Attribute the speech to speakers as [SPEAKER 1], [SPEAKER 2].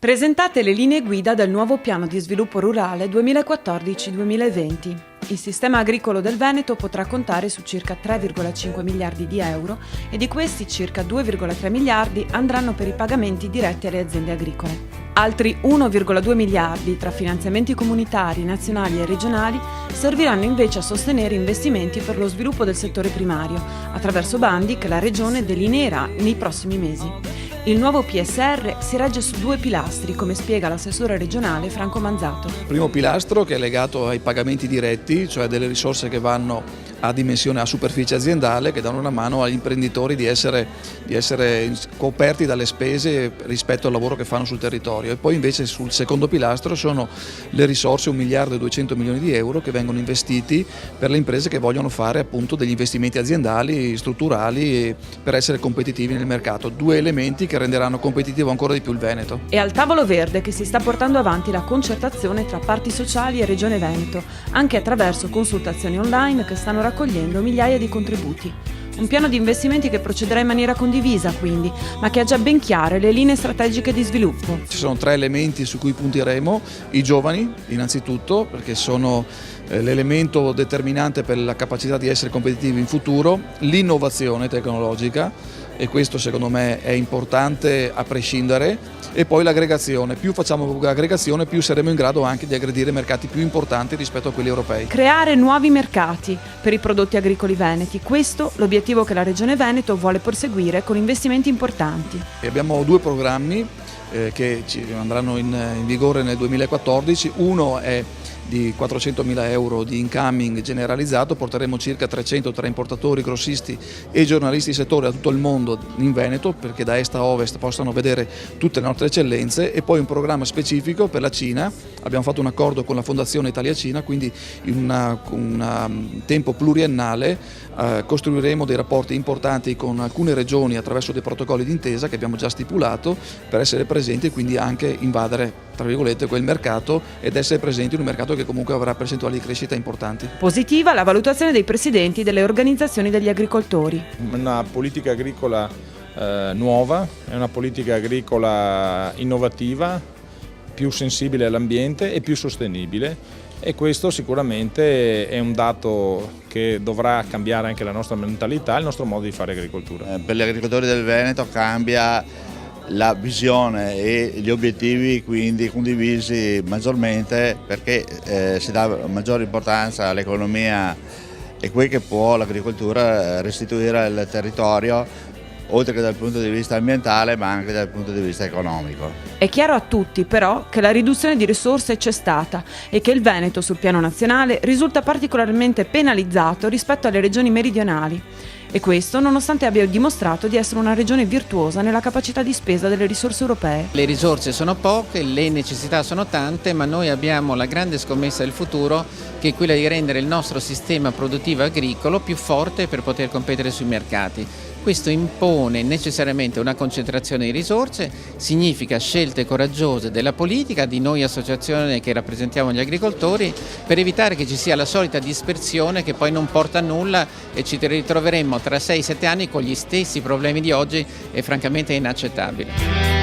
[SPEAKER 1] Presentate le linee guida del nuovo piano di sviluppo rurale 2014-2020. Il sistema agricolo del Veneto potrà contare su circa 3,5 miliardi di euro e di questi circa 2,3 miliardi andranno per i pagamenti diretti alle aziende agricole. Altri 1,2 miliardi tra finanziamenti comunitari, nazionali e regionali serviranno invece a sostenere investimenti per lo sviluppo del settore primario, attraverso bandi che la Regione delineerà nei prossimi mesi. Il nuovo PSR si regge su 2 pilastri, come spiega l'assessore regionale Franco Manzato.
[SPEAKER 2] Primo pilastro che è legato ai pagamenti diretti, cioè delle risorse che vanno a dimensione, a superficie aziendale, che danno una mano agli imprenditori di essere coperti dalle spese rispetto al lavoro che fanno sul territorio. E poi invece sul secondo pilastro sono le risorse 1 miliardo e 200 milioni di euro che vengono investiti per le imprese che vogliono fare appunto degli investimenti aziendali, strutturali per essere competitivi nel mercato. 2 elementi che renderanno competitivo ancora di più il Veneto.
[SPEAKER 1] È al tavolo verde che si sta portando avanti la concertazione tra parti sociali e Regione Veneto, anche attraverso consultazioni online che stanno raccogliendo migliaia di contributi. Un piano di investimenti che procederà in maniera condivisa quindi, ma che ha già ben chiare le linee strategiche di sviluppo.
[SPEAKER 2] Ci sono 3 elementi su cui punteremo: i giovani innanzitutto, perché sono l'elemento determinante per la capacità di essere competitivi in futuro, l'innovazione tecnologica, e questo secondo me è importante a prescindere, e poi l'aggregazione. Più facciamo aggregazione, più saremo in grado anche di aggredire mercati più importanti rispetto a quelli europei.
[SPEAKER 1] Creare nuovi mercati per i prodotti agricoli veneti, questo l'obiettivo che la Regione Veneto vuole perseguire con investimenti importanti.
[SPEAKER 2] Abbiamo 2 programmi che andranno in vigore nel 2014, uno è di 400.000 euro di incoming generalizzato, porteremo circa 300 tra importatori, grossisti e giornalisti di settore da tutto il mondo in Veneto, perché da est a ovest possano vedere tutte le nostre eccellenze, e poi un programma specifico per la Cina. Abbiamo fatto un accordo con la Fondazione Italia-Cina, quindi in un tempo pluriennale costruiremo dei rapporti importanti con alcune regioni attraverso dei protocolli d'intesa che abbiamo già stipulato per essere presenti e quindi anche invadere, tra virgolette, quel mercato ed essere presenti in un mercato che comunque avrà percentuali di crescita importanti.
[SPEAKER 1] Positiva la valutazione dei presidenti delle organizzazioni degli agricoltori.
[SPEAKER 3] Una politica agricola nuova, è una politica agricola innovativa, più sensibile all'ambiente e più sostenibile, e questo sicuramente è un dato che dovrà cambiare anche la nostra mentalità, il nostro modo di fare agricoltura.
[SPEAKER 4] Per gli agricoltori del Veneto cambia la visione e gli obiettivi quindi condivisi maggiormente, perché si dà maggiore importanza all'economia e quel che può l'agricoltura restituire al territorio, oltre che dal punto di vista ambientale ma anche dal punto di vista economico.
[SPEAKER 1] È chiaro a tutti però che la riduzione di risorse c'è stata e che il Veneto sul piano nazionale risulta particolarmente penalizzato rispetto alle regioni meridionali. E questo nonostante abbia dimostrato di essere una regione virtuosa nella capacità di spesa delle risorse europee.
[SPEAKER 5] Le risorse sono poche, le necessità sono tante, ma noi abbiamo la grande scommessa del futuro, che è quella di rendere il nostro sistema produttivo agricolo più forte per poter competere sui mercati. Questo impone necessariamente una concentrazione di risorse, significa scelte coraggiose della politica, di noi associazioni che rappresentiamo gli agricoltori, per evitare che ci sia la solita dispersione che poi non porta a nulla e ci ritroveremo tra 6-7 anni con gli stessi problemi di oggi, e francamente è inaccettabile.